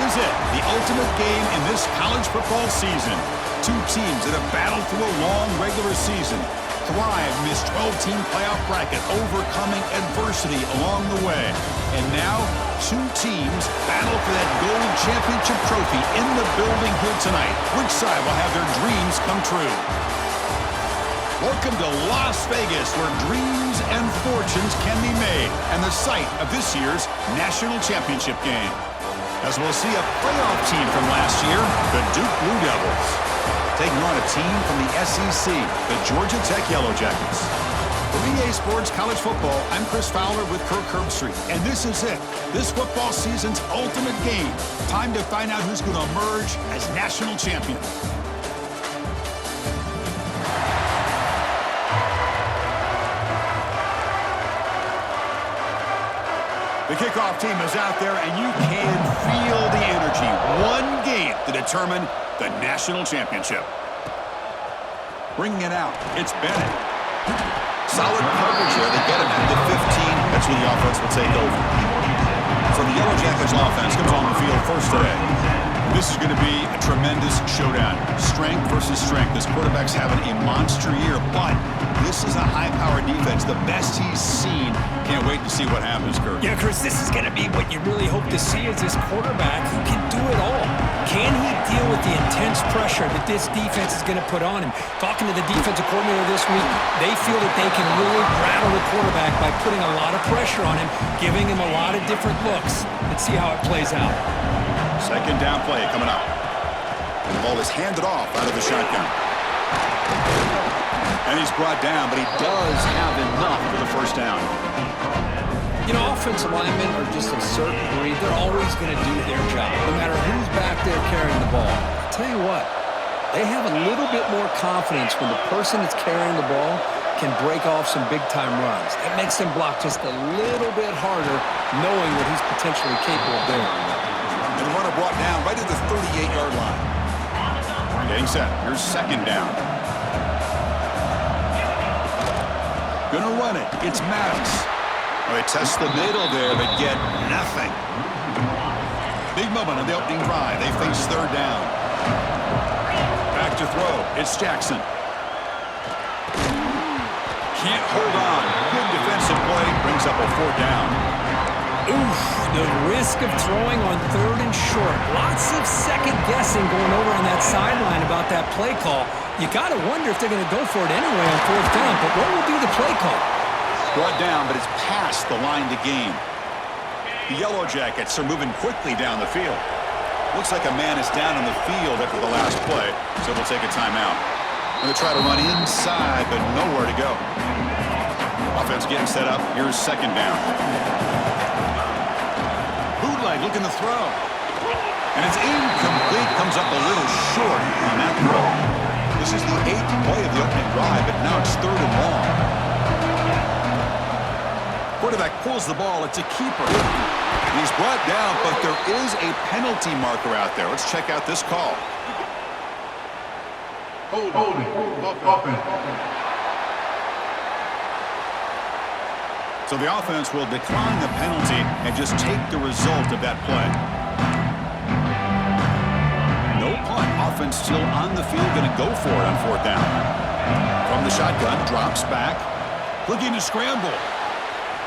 is it, the ultimate game in this college football season. Two teams that have battled through a long regular season, thrived in this 12-team playoff bracket, overcoming adversity along the way. And now, two teams battle for that gold championship trophy in the building here tonight. Which side will have their dreams come true? Welcome to Las Vegas, where dreams and fortunes can be made, and the site of this year's national championship game. As we'll see a playoff team from last year, the Duke Blue Devils, taking on a team from the SEC, the Georgia Tech Yellow Jackets. For EA Sports College Football, I'm Chris Fowler with Kirk Herbstreit, and this is it. This football season's ultimate game. Time to find out who's going to emerge as national champion. The kickoff team is out there, and you can feel the energy. One game to determine the national championship. Bringing it out, it's Bennett. Solid coverage here. They get him at the 15. That's where the offense will take over. So the Yellow Jackets offense comes on the field first today. This is going to be a tremendous showdown. Strength versus strength. This quarterback's having a monster year, but this is a high-powered defense, the best he's seen. Can't wait to see what happens, Kirk. Yeah, Chris, this is going to be what you really hope to see is this quarterback who can do it all. Can he deal with the intense pressure that this defense is going to put on him? Talking to the defensive coordinator this week, they feel that they can really rattle the quarterback by putting a lot of pressure on him, giving him a lot of different looks. Let's see how it plays out. Second down play coming up. And the ball is handed off out of the shotgun. And he's brought down, but he does have enough for the first down. You know, offensive linemen are just a certain breed. They're always going to do their job, no matter who's back there carrying the ball. I'll tell you what, they have a little bit more confidence when the person that's carrying the ball can break off some big-time runs. That makes them block just a little bit harder, knowing what he's potentially capable of doing. And the runner brought down right at the 38-yard line. Getting set. Here's second down. Gonna run it. It's Maddox. Well, they test the middle there, but get nothing. Big moment on the opening drive. They face third down. Back to throw. It's Jackson. Can't hold on. Good defensive play. Brings up a fourth down. Oof, the risk of throwing on third and short. Lots of second guessing going over on that sideline about that play call. You got to wonder if they're going to go for it anyway on fourth down, but what will be the play call? Brought down, but it's past the line to gain. The Yellow Jackets are moving quickly down the field. Looks like a man is down on the field after the last play, so we'll take a timeout. Going to try to run inside, but nowhere to go. Offense getting set up. Here's second down. Bootleg looking to throw. And it's incomplete. Comes up a little short on that throw. This is the 8th play of the opening drive, but now it's third and long. Quarterback pulls the ball. It's a keeper. He's brought down, but there is a penalty marker out there. Let's check out this call. Holding. Offense. So the offense will decline the penalty and just take the result of that play. No punt. Offense still on the field, going to go for it on fourth down. From the shotgun, drops back. Looking to scramble.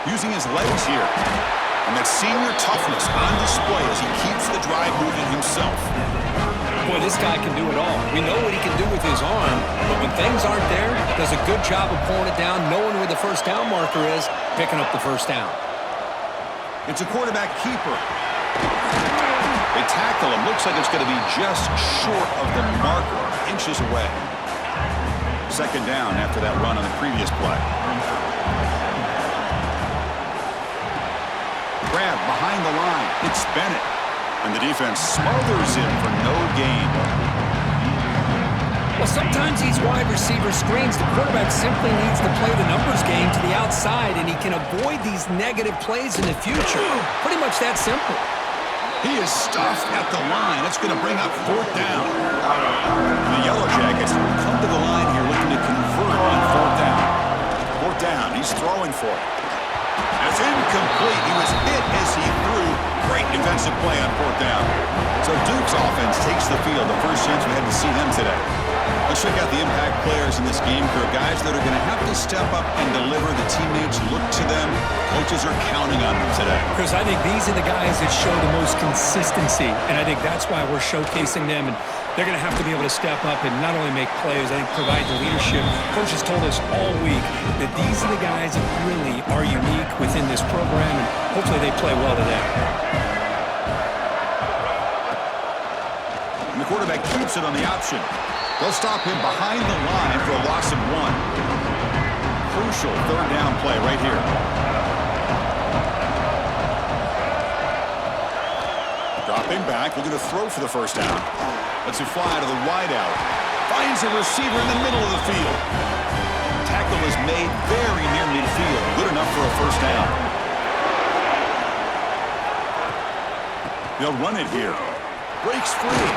Using his legs here. And that senior toughness on display as he keeps the drive moving himself. Boy, this guy can do it all. We know what he can do with his arm, but when things aren't there, does a good job of pulling it down, knowing where the first down marker is, picking up the first down. It's a quarterback keeper. They tackle him. Looks like it's going to be just short of the marker, inches away. Second down after that run on the previous play. Grab behind the line. It's Bennett. And the defense smothers him for no gain. Well, sometimes these wide receiver screens, the quarterback simply needs to play the numbers game to the outside, and he can avoid these negative plays in the future. Pretty much that simple. He is stuffed at the line. That's going to bring up fourth down. And the Yellow Jackets come to the line here looking to convert on fourth down. Fourth down. He's throwing for it. It's incomplete. He was hit as he threw. Great defensive play on fourth down. So Duke's offense takes the field. The first chance we had to see them today. Let's check out the impact players in this game crew. Guys that are going to have to step up and deliver. The teammates look to them. Coaches are counting on them today. Chris, I think these are the guys that show the most consistency, and I think that's why we're showcasing them. And they're going to have to be able to step up and not only make plays, I think provide the leadership. Coaches told us all week that these are the guys that really are unique within this program, and hopefully they play well today. And the quarterback keeps it on the option. They'll stop him behind the line for a loss of 1. Crucial third down play right here. Dropping back, looking to throw for the first down. Lets it fly to the wideout. Finds a receiver in the middle of the field. Tackle is made very near midfield. Good enough for a first down. They'll run it here. Breaks free.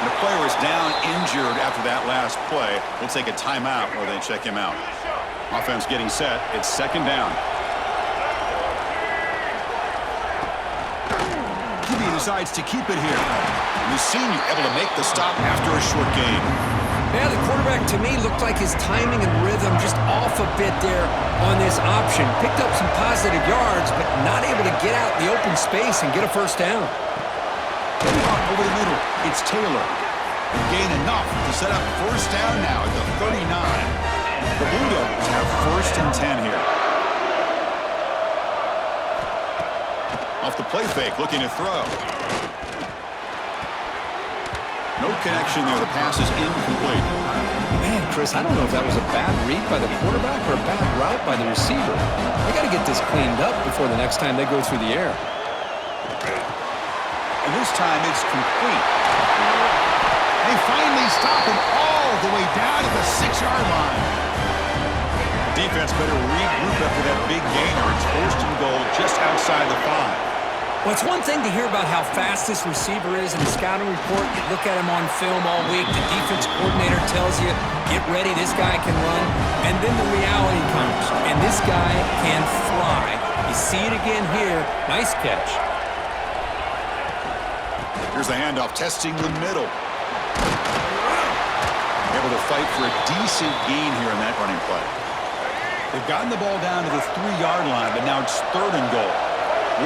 And the player is down injured after that last play. We'll take a timeout while they check him out. Offense getting set. It's second down. He decides to keep it here. We've seen you able to make the stop after a short gain. Yeah, the quarterback to me looked like his timing and rhythm just off a bit there on this option. Picked up some positive yards, but not able to get out in the open space and get a first down. Over the middle, it's Taylor. Gain enough to set up first down now at the 39. The Blue Devils have first and 10 here. Off the play fake, looking to throw. No connection there. The pass is incomplete. Man, Chris, I don't know if that was a bad read by the quarterback or a bad route by the receiver. They got to get this cleaned up before the next time they go through the air. And this time it's complete. They finally stop him all the way down to the 6-yard line. The defense better regroup after that big gainer. It's first and goal just outside the 5. Well, it's one thing to hear about how fast this receiver is in the scouting report. You look at him on film all week. The defense coordinator tells you, get ready, this guy can run. And then the reality comes, and this guy can fly. You see it again here. Nice catch. Here's the handoff, testing the middle. Able to fight for a decent gain here in that running play. They've gotten the ball down to the 3-yard line, but now it's third and goal.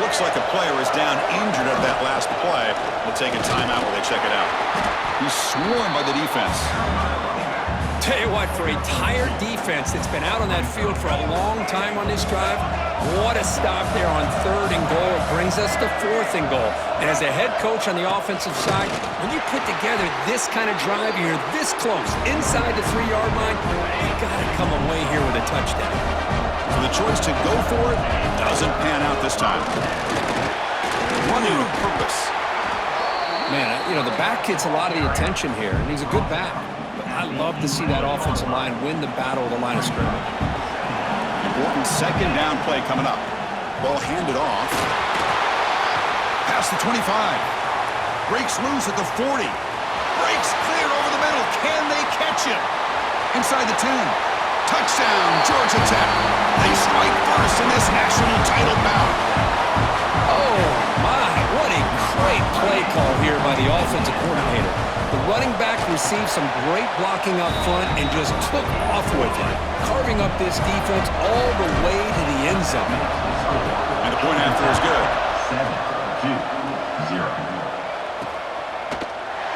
Looks like a player is down injured at that last play. We'll take a timeout while they check it out. He's swarmed by the defense. Tell you what, for a tired defense that's been out on that field for a long time on this drive, what a stop there on third and goal. It brings us to fourth and goal. And as a head coach on the offensive side, when you put together this kind of drive, you're this close, inside the 3-yard line, you got to come away here with a touchdown. So the choice to go for it doesn't pan out this time. Running with purpose. Man, you know, the back gets a lot of the attention here, and he's a good back. But I love to see that offensive line win the battle of the line of scrimmage. Important second down play coming up. Ball handed off. Past the 25. Breaks loose at the 40. Breaks clear over the middle. Can they catch him? Inside the 10. Touchdown, Georgia Tech. They strike first in this national title bout. Oh, my. What a great play call here by the offensive coordinator. The running back received some great blocking up front and just took off with it, carving up this defense all the way to the end zone. And the point after is good. 7-2-0.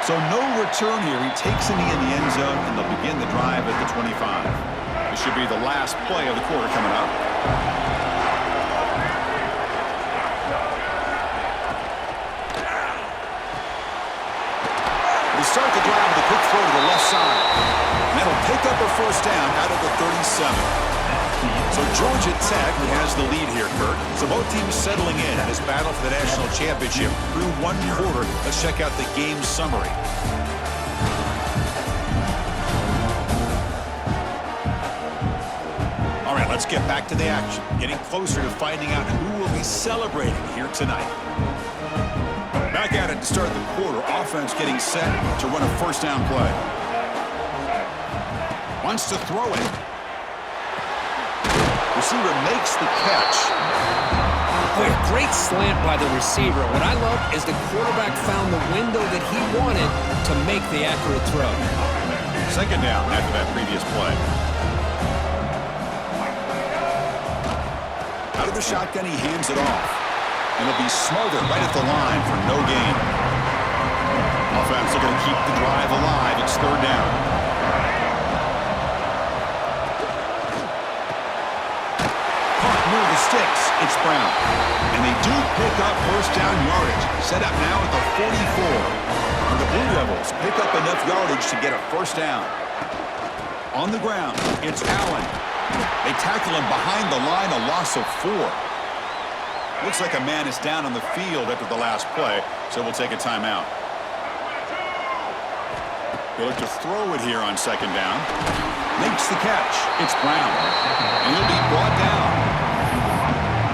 So no return here. He takes a knee in the end zone, and they'll begin the drive at the 25. This should be the last play of the quarter coming up. They start the drive with a quick throw to the left side. And that'll pick up a first down out of the 37. So Georgia Tech has the lead here, Kurt. So both teams settling in this battle for the national championship through one quarter. Let's check out the game summary. All right, let's get back to the action. Getting closer to finding out who will be celebrating here tonight. Back at it to start the quarter. Offense getting set to run a first down play. Wants to throw it. Receiver makes the catch. Boy, a great slant by the receiver. What I love is the quarterback found the window that he wanted to make the accurate throw. Second down after that previous play. Out of the shotgun, he hands it off. And it'll be Smothers right at the line for no gain. Offense looking to keep the drive alive. It's third down. Caught near the sticks. It's Brown. And they do pick up first down yardage. Set up now at the 44. And the Blue Devils pick up enough yardage to get a first down. On the ground, it's Allen. They tackle him behind the line, a loss of 4. Looks like a man is down on the field after the last play, so we'll take a timeout. They look to throw it here on second down. Makes the catch. It's Brown. And he'll be brought down.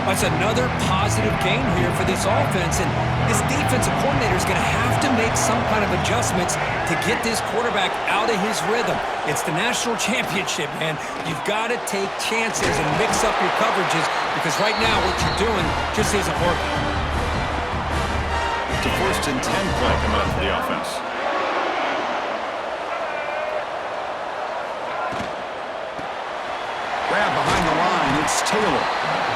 That's another positive game here for this offense, and this defensive coordinator is going to have to make some kind of adjustments to get this quarterback out of his rhythm. It's the national championship, man. You've got to take chances and mix up your coverages because right now what you're doing just isn't working. It's a 1st and 10 play coming up for the offense. Grab behind the line. It's Taylor.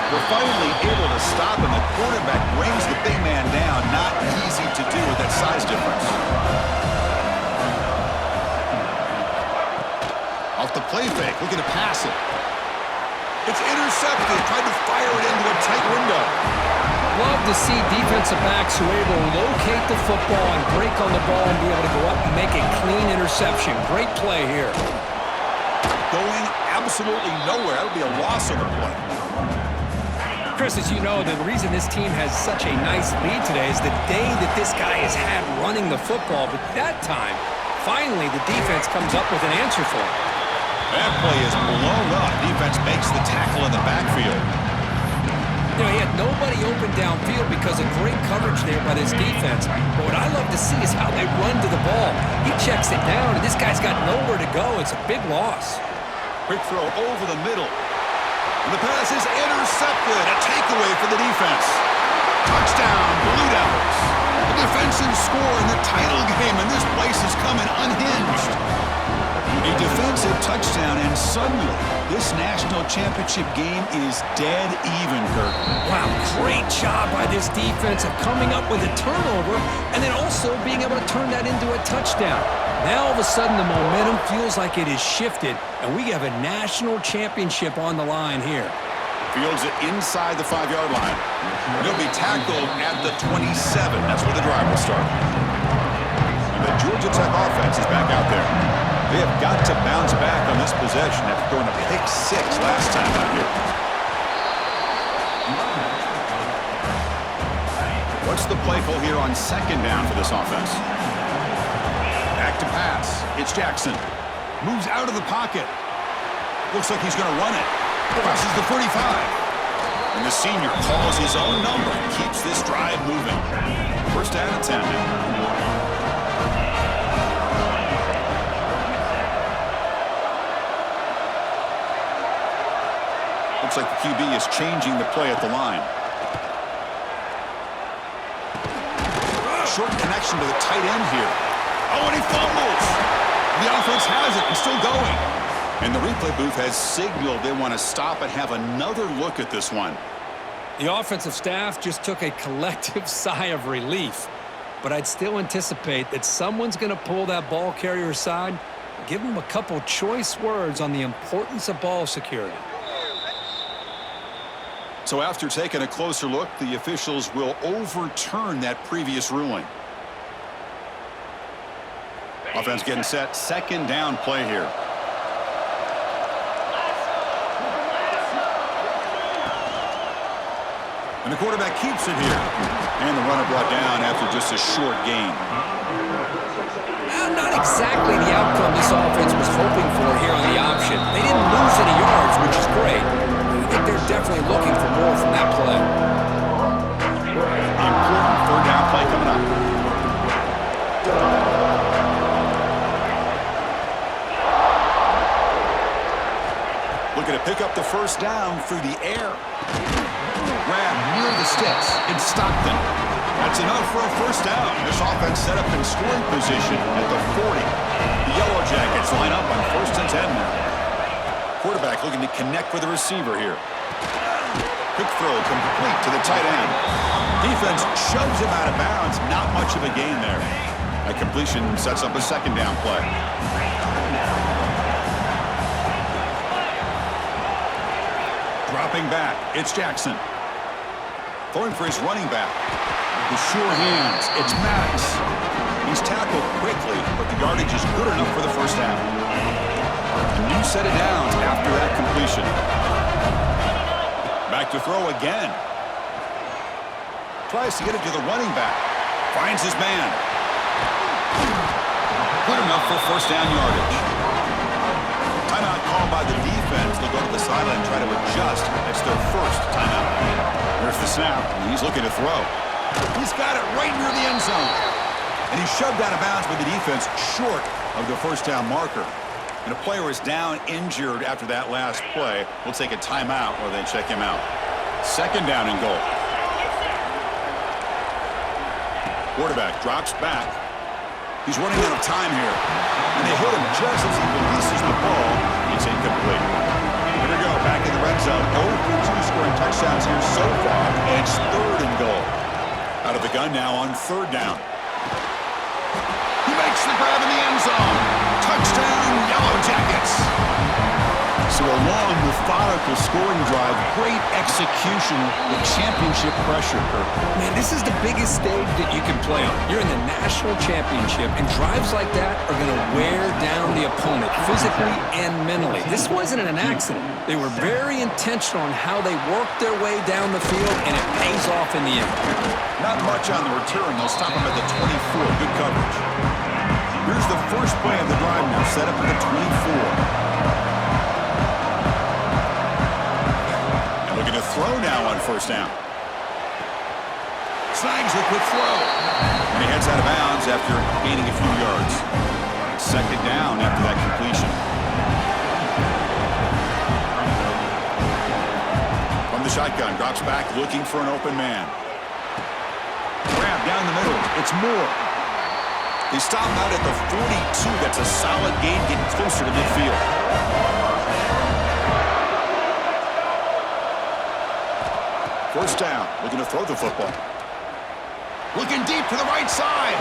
We're finally able to stop him. The quarterback brings the big man down. Not easy to do with that size difference. Off the play fake, looking to pass it. It's intercepted. Tried to fire it into a tight window. Love to see defensive backs who are able to locate the football and break on the ball and be able to go up and make a clean interception. Great play here. Going absolutely nowhere. That'll be a loss on the play. Chris, as you know, the reason this team has such a nice lead today is the day that this guy has had running the football. But that time, finally, the defense comes up with an answer for him. That play is blown up. Defense makes the tackle in the backfield. You know, he had nobody open downfield because of great coverage there by this defense. But what I love to see is how they run to the ball. He checks it down, and this guy's got nowhere to go. It's a big loss. Quick throw over the middle. And the pass is intercepted. A takeaway for the defense. Touchdown, Blue Devils. A defensive score in the title game, and this place is coming unhinged. A defensive touchdown, and suddenly this national championship game is dead even, Kirk. Wow, great job by this defense of coming up with a turnover and then also being able to turn that into a touchdown. Now, all of a sudden, the momentum feels like it is shifted, and we have a national championship on the line here. Fields it inside the 5-yard line. He'll be tackled at the 27. That's where the drive will start. And the Georgia Tech offense is back out there. They have got to bounce back on this possession after throwing a pick 6 last time out here. What's the play call here on second down for this offense? Back to pass. It's Jackson. Moves out of the pocket. Looks like he's going to run it. Crosses the 45. And the senior calls his own number and keeps this drive moving. First down and 10 now. Looks like the QB is changing the play at the line. Short connection to the tight end here. Oh, and he fumbles. The offense has it and still going. And the replay booth has signaled they want to stop and have another look at this one. The offensive staff just took a collective sigh of relief. But I'd still anticipate that someone's going to pull that ball carrier aside and give them a couple choice words on the importance of ball security. So after taking a closer look, the officials will overturn that previous ruling. Offense getting set. Second down play here. And the quarterback keeps it here. And the runner brought down after just a short gain. Well, not exactly the outcome this offense was hoping for here on the option. They didn't lose any yards, which is great. I think they're definitely looking for more from that play. Important third down play coming up. Looking to pick up the first down through the air. grab near the sticks in Stockton. That's enough for a first down. This offense set up in scoring position at the 40. The Yellow Jackets line up on 1st and 10 now. Quarterback looking to connect with the receiver here. Quick throw complete to the tight end. Defense shoves him out of bounds. Not much of a gain there. That completion sets up a second down play. Dropping back, it's Jackson. Throwing for his running back. With sure hands, it's Maddox. He's tackled quickly, but the yardage is good enough for the first down. A new set of downs after that completion. Back to throw again. Tries to get it to the running back. Finds his man. Good enough for first down yardage. Timeout called by the defense. They'll go to the sideline and try to adjust. That's their first timeout. There's the snap, and he's looking to throw. He's got it right near the end zone. And he's shoved out of bounds by the defense short of the first down marker. And a player is down injured after that last play. We'll take a timeout or then check him out. Second down and goal. Quarterback drops back. He's running out of time here. And they hit him just as he releases the ball. It's incomplete. Here we go, back in the red zone. 0-2 scoring touchdowns here so far. And it's 3rd and goal. Out of the gun now on 3rd down. He makes the grab in the end zone. Touchdown, Yellow Jackets. So a long, methodical scoring drive. Great execution with championship pressure, Kirk. Man, this is the biggest stage that you can play on. You're in the national championship, and drives like that are going to wear down the opponent physically and mentally. This wasn't an accident. They were very intentional on how they worked their way down the field, and it pays off in the end. Not much on the return. They'll stop him at the 24. Good coverage. Here's the first play of the drive now, set up at the 24. Looking to throw now on first down. Snags a quick throw. And he heads out of bounds after gaining a few yards. Second down after that completion. From the shotgun, drops back looking for an open man. Grab down the middle. It's Moore. He stopped out at the 42. That's a solid gain, getting closer to midfield. First down, looking to throw the football. Looking deep to the right side.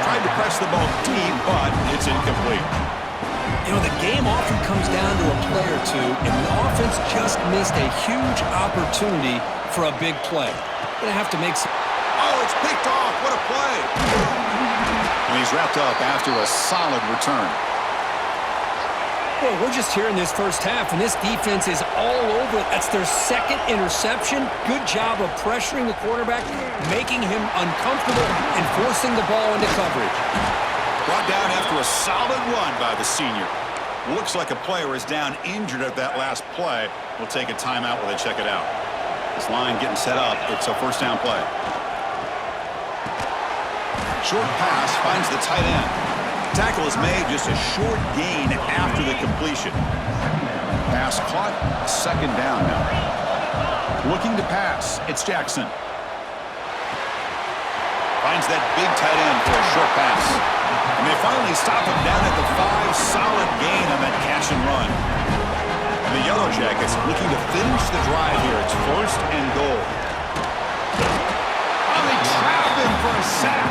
Tried to press the ball deep, but it's incomplete. You know, the game often comes down to a play or two, and the offense just missed a huge opportunity for a big play. Going to have to make some... Oh, it's picked off. What a play. And he's wrapped up after a solid return. Well, we're just here in this first half, and this defense is all over it. That's their second interception. Good job of pressuring the quarterback, making him uncomfortable, and forcing the ball into coverage. Brought down after a solid run by the senior. Looks like a player is down injured at that last play. We'll take a timeout while they check it out. This line getting set up. It's a first down play. Short pass finds the tight end. Tackle is made, just a short gain after the completion. Pass caught, second down now. Looking to pass, it's Jackson. Finds that big tight end for a short pass. And they finally stop him down at the 5. Solid gain on that catch and run. And the Yellow Jackets looking to finish the drive here. It's first and goal. Oh, they trap him for a sack.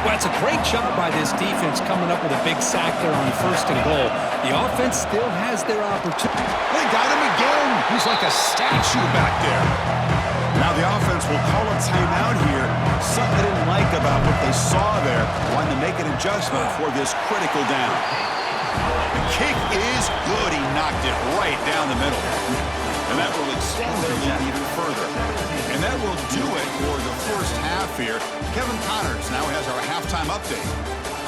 Well, it's a great job by this defense coming up with a big sack there on first and goal. The offense still has their opportunity. They got him again. He's like a statue back there. Now the offense will call a timeout here. Something they didn't like about what they saw there. Wanting to make an adjustment for this critical down. The kick is good. He knocked it right down the middle. And that will extend their lead even further. And that will do it for the first half here. Kevin Connors now has our halftime update.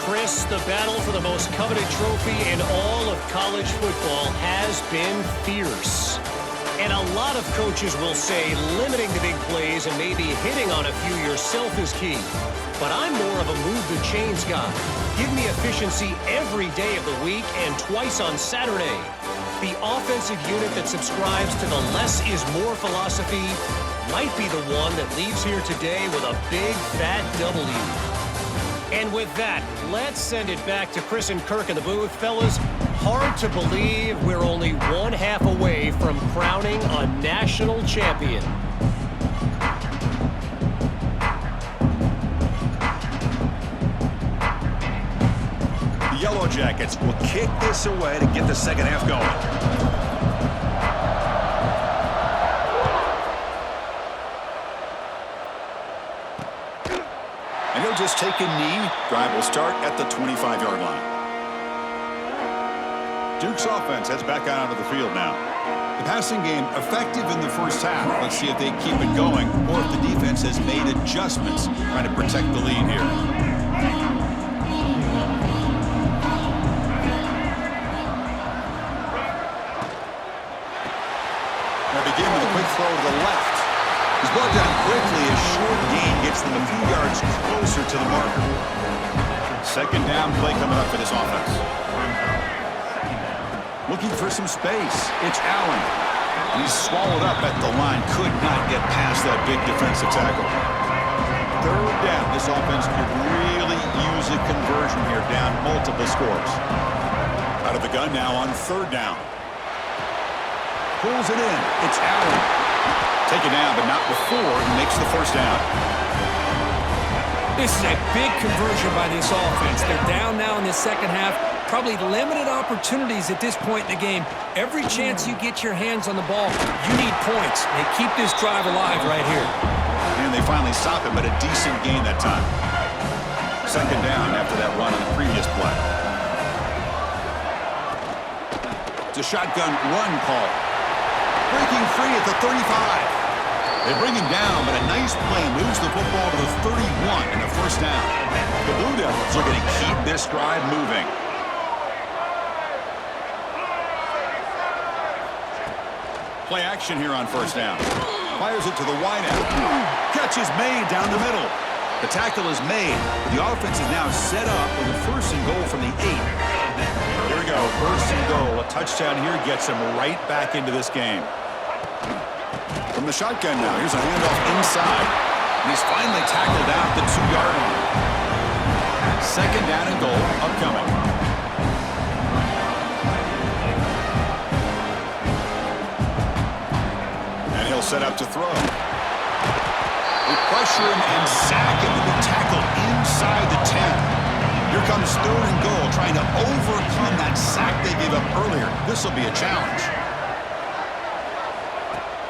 Chris, the battle for the most coveted trophy in all of college football has been fierce. And a lot of coaches will say limiting the big plays and maybe hitting on a few yourself is key. But I'm more of a move the chains guy. Give me efficiency every day of the week and twice on Saturday. The offensive unit that subscribes to the less is more philosophy might be the one that leaves here today with a big fat W. And with that, let's send it back to Chris and Kirk in the booth. Fellas, hard to believe we're only one half away from crowning a national champion. The Yellow Jackets will kick this away to get the second half going. And he'll just take a knee. Drive will start at the 25-yard line. Duke's offense heads back out onto the field now. The passing game effective in the first half. Let's see if they keep it going or if the defense has made adjustments trying to protect the lead here. They begin with a quick throw to the left. He's brought down quickly. A short gain gets them a few yards closer to the marker. Second down play coming up for this offense. Looking for some space. It's Allen. He's swallowed up at the line. Could not get past that big defensive tackle. Third down. This offense could really use a conversion here, down multiple scores. Out of the gun now on third down. Pulls it in. It's Allen. Take it down, but not before he makes the first down. This is a big conversion by this offense. They're down now in the second half. Probably limited opportunities at this point in the game. Every chance you get your hands on the ball, you need points. They keep this drive alive right here. And they finally stop him, but a decent gain that time. Second down after that run on the previous play. It's a shotgun run call. Breaking free at the 35. They bring him down, but a nice play moves the football to the 31 and a first down. The Blue Devils are going to keep this drive moving. Play action here on first down. Fires it to the wideout. Catch is made down the middle. The tackle is made. The offense is now set up with a first and goal from the 8. Here we go, first and goal. A touchdown here gets him right back into this game. From the shotgun now, here's a handoff inside. And he's finally tackled out the 2-yard line. Second down and goal upcoming. And he'll set up to throw. We pressure him and sack him to be tackled inside the 10. Here comes third and goal, trying to overcome that sack they gave up earlier. This will be a challenge.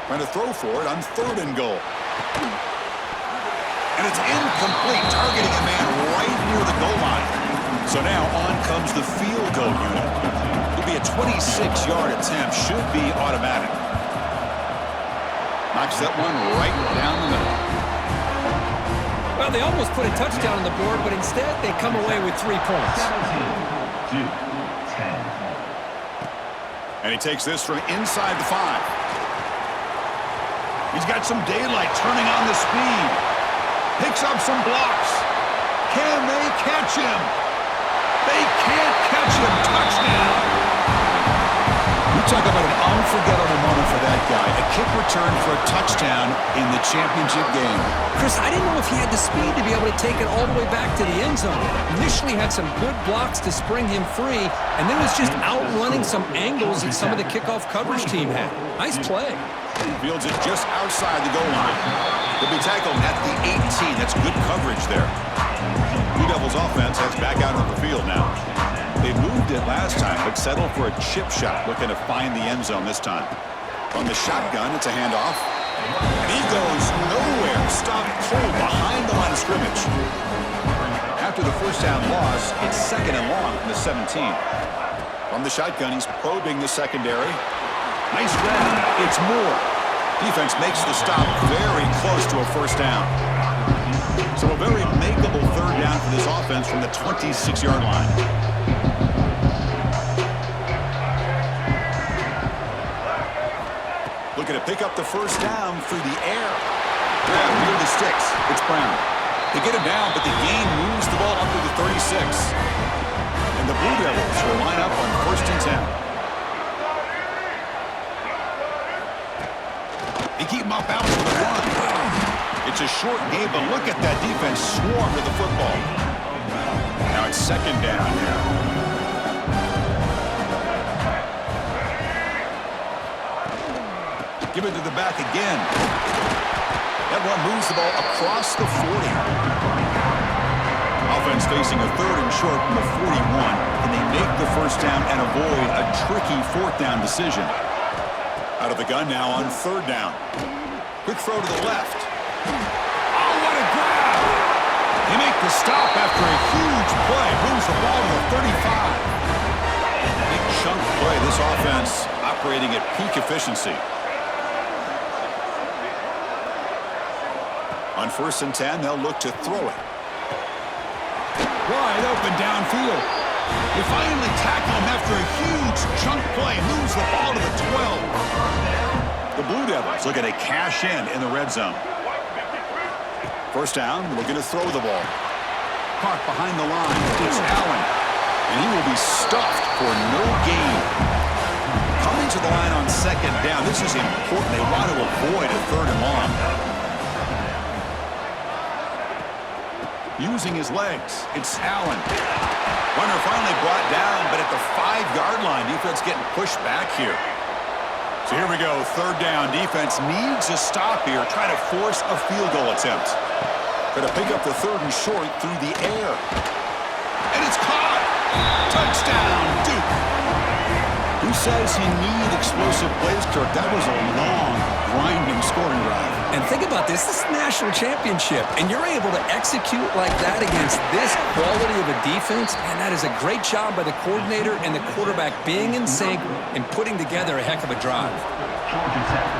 Trying to throw for it on third and goal. And it's incomplete, targeting a man right near the goal line. So now on comes the field goal unit. It'll be a 26-yard attempt, should be automatic. Knocks that one right down the middle. Well, they almost put a touchdown on the board, but instead they come away with 3 points. 10. And he takes this from inside the 5. He's got some daylight, turning on the speed. Picks up some blocks. Can they catch him? They can't catch him. Touchdown. You talk about an unforgettable moment for that guy. A kick return for a touchdown in the championship game. Chris, I didn't know if he had the speed to be able to take it all the way back to the end zone. Initially had some good blocks to spring him free, and then was just outrunning some angles that some of the kickoff coverage team had. Nice play. Fields it just outside the goal line. He'll be tackled at the 18. That's good coverage there. Blue Devils offense heads back out on the field now. They moved it last time, but settled for a chip shot, looking to find the end zone this time. From the shotgun, it's a handoff. And he goes nowhere. Stopped cold behind the line of scrimmage. After the first down loss, it's second and long from the 17. From the shotgun, he's probing the secondary. Nice grab. It's Moore. Defense makes the stop very close to a first down. So a very makeable third down for this offense from the 26-yard line. Looking to pick up the first down through the air. Grab near the sticks. It's Brown. They get him down, but the gain moves the ball up to the 36. And the Blue Devils will line up on 1st and 10. They keep him up out to the run. It's a short game, but look at that defense swarm with the football. Now it's 2nd down here. Give it to the back again. That one moves the ball across the 40. Offense facing a 3rd and short from the 41. Can they make the first down and avoid a tricky 4th down decision? Out of the gun now on 3rd down. Quick throw to the left. Oh, what a grab! They make the stop after a huge play. Moves the ball to the 35. Big chunk play. This offense operating at peak efficiency. On 1st and 10, they'll look to throw it. Wide open downfield. They finally tackle him after a huge chunk play. Moves the ball to the 12. The Blue Devils looking to cash in the red zone. 1st down, looking to throw the ball. Caught behind the line. It's Allen. And he will be stuffed for no gain. Coming to the line on 2nd down. This is important. They want to avoid a 3rd and long. Using his legs, it's Allen. Runner finally brought down, but at the 5-yard line, defense getting pushed back here. So here we go, 3rd down. Defense needs a stop here, trying to force a field goal attempt. Going to pick up the 3rd and short through the air. And it's caught! Touchdown, Duke! Who says you need explosive plays, Kirk? That was a long, grinding scoring drive. And think about this. This is a national championship, and you're able to execute like that against this quality of a defense, and that is a great job by the coordinator and the quarterback being in sync and putting together a heck of a drive. Georgia Tech,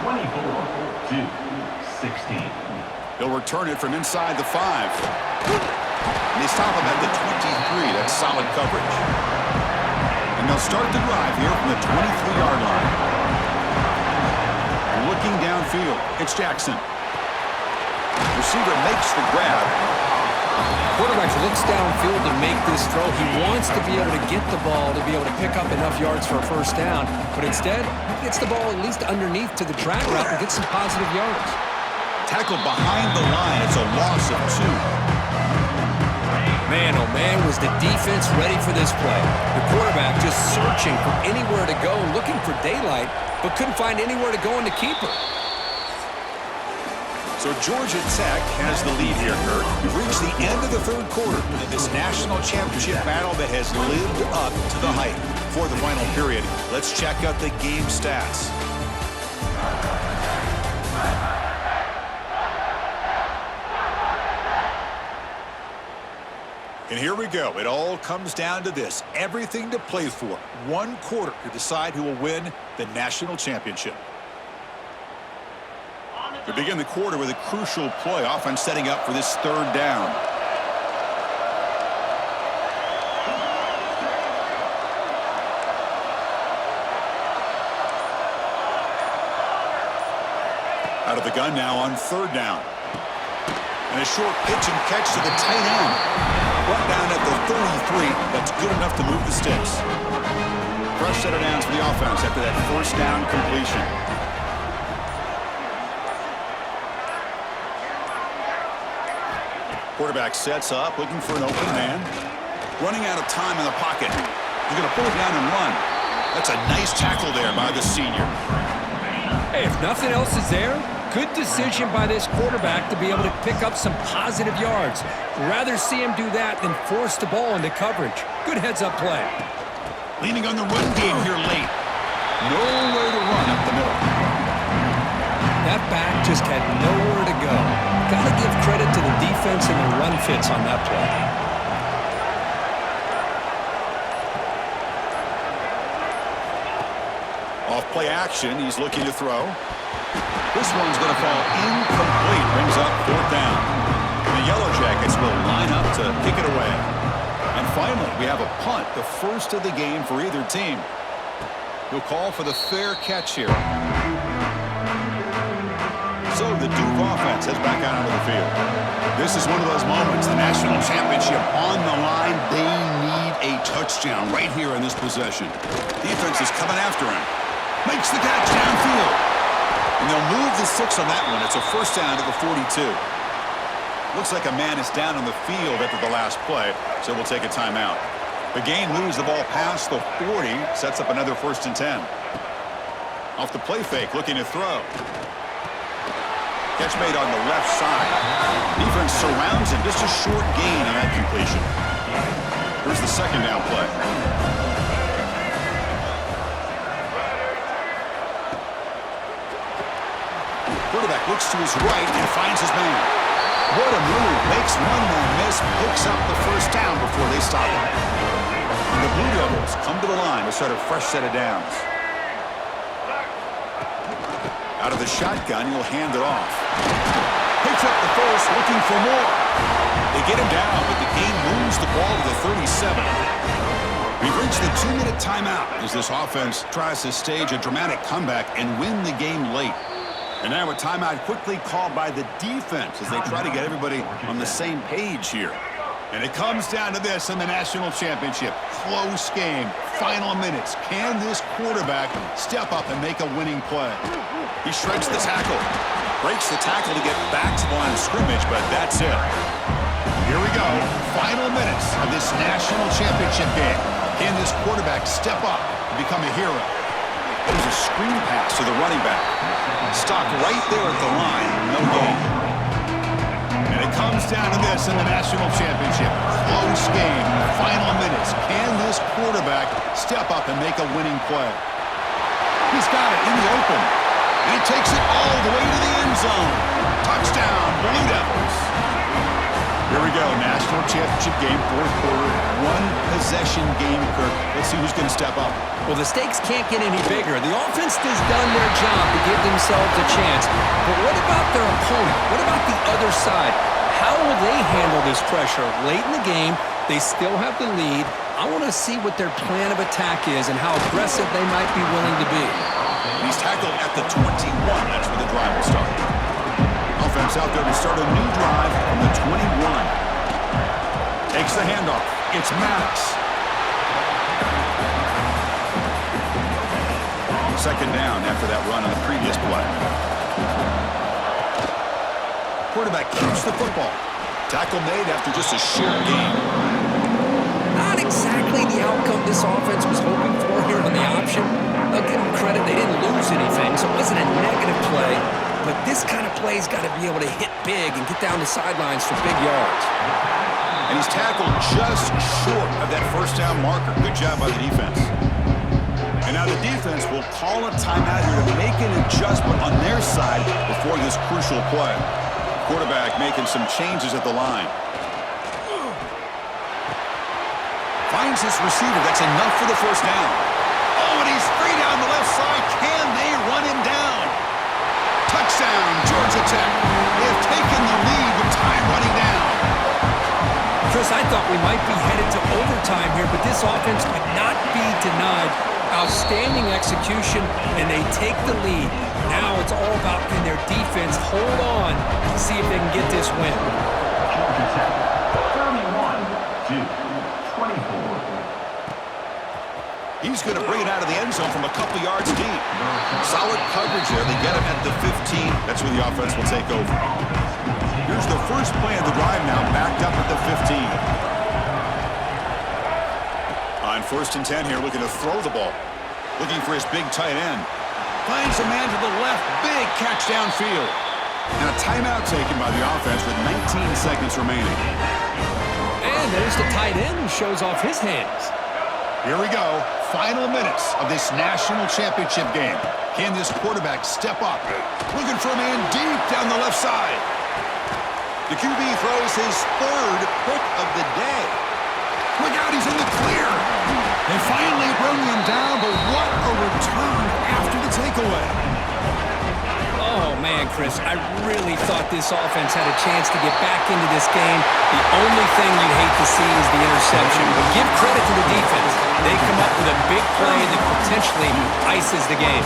24, 16. They'll return it from inside the 5. And they stop him at the 23. That's solid coverage. And they'll start the drive here from the 23-yard line. Looking downfield, it's Jackson. Receiver makes the grab. Quarterback looks downfield to make this throw. He wants to be able to get the ball to be able to pick up enough yards for a first down, but instead, he gets the ball at least underneath to the drag route and gets some positive yards. Tackled behind the line. It's a loss of 2. Man, oh man, was the defense ready for this play. The quarterback just searching for anywhere to go, looking for daylight, but couldn't find anywhere to go in the keeper. So Georgia Tech has the lead here, Kurt. We've reached the end of the 3rd quarter in this national championship battle that has lived up to the hype. For the final period, let's check out the game stats. And here we go. It all comes down to this. Everything to play for. 1 quarter to decide who will win the national championship. We begin the quarter with a crucial play. Offense setting up for this 3rd down. Out of the gun now on 3rd down. And a short pitch and catch to the tight end. Brought down at the 33. That's good enough to move the sticks. Fresh set of downs for the offense after that 1st down completion. Quarterback sets up, looking for an open man. Running out of time in the pocket. He's going to pull it down and run. That's a nice tackle there by the senior. Hey, if nothing else is there, good decision by this quarterback to be able to pick up some positive yards. Rather see him do that than force the ball into coverage. Good heads-up play. Leaning on the run game here late. Nowhere to run up the middle. That back just had nowhere to go. Got to give credit to the defense and the run fits on that play. Off play action, he's looking to throw. This one's going to fall incomplete. Brings up 4th down. The Yellow Jackets will line up to kick it away. And finally, we have a punt, the first of the game for either team. He'll call for the fair catch here. So the Duke offense heads back out onto the field. This is one of those moments, the national championship on the line. They need a touchdown right here in this possession. Defense is coming after him. Makes the catch downfield. And they'll move the 6 on that one. It's a first down to the 42. Looks like a man is down on the field after the last play, so we'll take a timeout. The game moves the ball past the 40, sets up another 1st and 10. Off the play fake, looking to throw. Catch made on the left side. Defense surrounds him. Just a short gain on that completion. Here's the 2nd down play. Quarterback looks to his right and finds his man. What a move. Makes one man miss. Picks up the 1st down before they stop him. And the Blue Devils come to the line to start a fresh set of downs. Out of the shotgun, he'll hand it off. Picks up the 1st, looking for more. They get him down, but the game moves the ball to the 37. We've reached the 2-minute timeout as this offense tries to stage a dramatic comeback and win the game late. And now a timeout quickly called by the defense as they try to get everybody on the same page here. And it comes down to this in the national championship. Close game, final minutes. Can this quarterback step up and make a winning play? He shreds the tackle. Breaks the tackle to get back to the line of scrimmage, but that's it. Here we go. Final minutes of this national championship game. Can this quarterback step up and become a hero? There's a screen pass to the running back. Stopped right there at the line. No gain. And it comes down to this in the national championship. Close game. Final minutes. Can this quarterback step up and make a winning play? He's got it in the open. And he takes it all the way to the end zone. Touchdown, Blue Devils. Here we go, national championship game, 4th quarter, 1-possession game, Kirk. Let's see who's going to step up. Well, the stakes can't get any bigger. The offense has done their job to give themselves a chance. But what about their opponent? What about the other side? How will they handle this pressure? Late in the game, they still have the lead. I want to see what their plan of attack is and how aggressive they might be willing to be. He's tackled at the 21. That's where the drive will start. Offense out there to start a new drive from the 21. Takes the handoff. It's Maddox. 2nd down after that run on the previous play. Quarterback keeps the football. Tackle made after just a short gain. Not exactly the outcome this offense was hoping for here on the option. I'll give them credit, they didn't lose anything, so it wasn't a negative play. But this kind of play's got to be able to hit big and get down the sidelines for big yards. And he's tackled just short of that 1st down marker. Good job by the defense. And now the defense will call a timeout here to make an adjustment on their side before this crucial play. Quarterback making some changes at the line. Finds his receiver. That's enough for the 1st down. Oh, and he's free down the left side. Can they run him down? Touchdown, Georgia Tech. They have taken the lead with time running down. Chris, I thought we might be headed to overtime here, but this offense could not be denied. Outstanding execution, and they take the lead. Now it's all about can their defense hold on to see if they can get this win. Georgia Tech, 31, 24. He's going to bring it out of the end zone from a couple yards deep. Solid coverage there. They get him at the 15. That's where the offense will take over. Here's the first play of the drive now, backed up at the 15. On 1st and 10 here, looking to throw the ball. Looking for his big tight end. Finds a man to the left. Big catch downfield. And a timeout taken by the offense with 19 seconds remaining. And there's the tight end who shows off his hands. Here we go. Final minutes of this national championship game. Can this quarterback step up? Looking for a man deep down the left side. The QB throws his 3rd pick of the day. Look out, he's in the clear. They finally bring him down, but what a return after the takeaway. Oh, man, Chris, I really thought this offense had a chance to get back into this game. The only thing you'd hate to see is the interception. But give credit to the defense. They come up with a big play that potentially ices the game.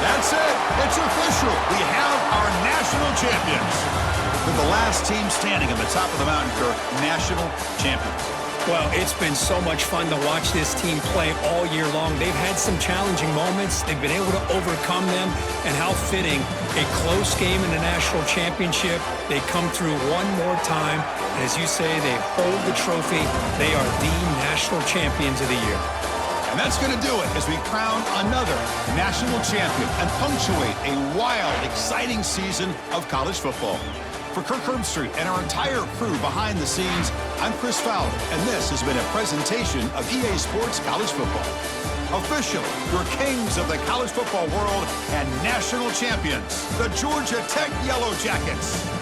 That's it. It's official. We have our national champions. With the last team standing on the top of the mountain, Kirk, national champions. Well, it's been so much fun to watch this team play all year long. They've had some challenging moments. They've been able to overcome them. And how fitting, a close game in the national championship. They come through one more time. And as you say, they hold the trophy. They are the national champions of the year. And that's going to do it as we crown another national champion and punctuate a wild, exciting season of college football. For Kirk Herbstreit and our entire crew behind the scenes, I'm Chris Fowler, and this has been a presentation of EA Sports College Football. Officially, your kings of the college football world and national champions, the Georgia Tech Yellow Jackets.